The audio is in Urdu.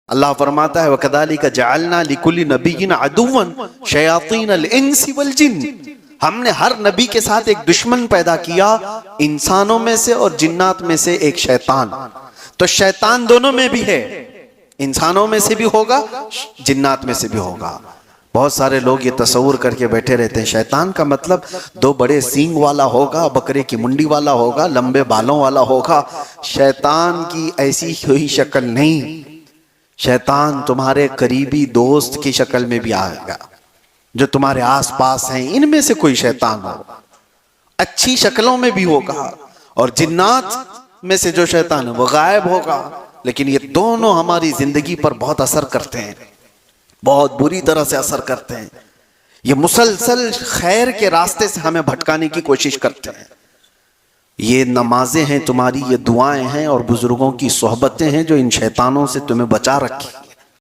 اللہ فرماتا ہے وَكَذَلِكَ جَعَلْنَا لِكُلِّ نَبِيٍّ عَدُوًّا شَيَاطِينَ الْإِنسِ وَالْجِنِّ، ہم نے ہر نبی کے ساتھ ایک دشمن پیدا کیا، انسانوں میں سے اور جنات میں سے ایک شیطان۔ تو شیطان دونوں میں بھی ہے، انسانوں میں سے بھی ہوگا، جنات میں سے بھی ہوگا۔ بہت سارے لوگ یہ تصور کر کے بیٹھے رہتے ہیں شیطان کا مطلب دو بڑے سینگ والا ہوگا، بکرے کی منڈی والا ہوگا، لمبے بالوں والا ہوگا۔ شیطان کی ایسی کوئی شکل نہیں، شیطان تمہارے قریبی دوست کی شکل میں بھی آئے گا، جو تمہارے آس پاس ہیں ان میں سے کوئی شیطان ہو، اچھی شکلوں میں بھی ہوگا، اور جنات میں سے جو شیطان ہے وہ غائب ہوگا۔ لیکن یہ دونوں ہماری زندگی پر بہت اثر کرتے ہیں، بہت بری طرح سے اثر کرتے ہیں۔ یہ مسلسل خیر کے راستے سے ہمیں بھٹکانے کی کوشش کرتے ہیں۔ یہ نمازیں ہیں تمہاری، یہ دعائیں ہیں اور بزرگوں کی صحبتیں ہیں جو ان شیطانوں سے تمہیں بچا رکھی۔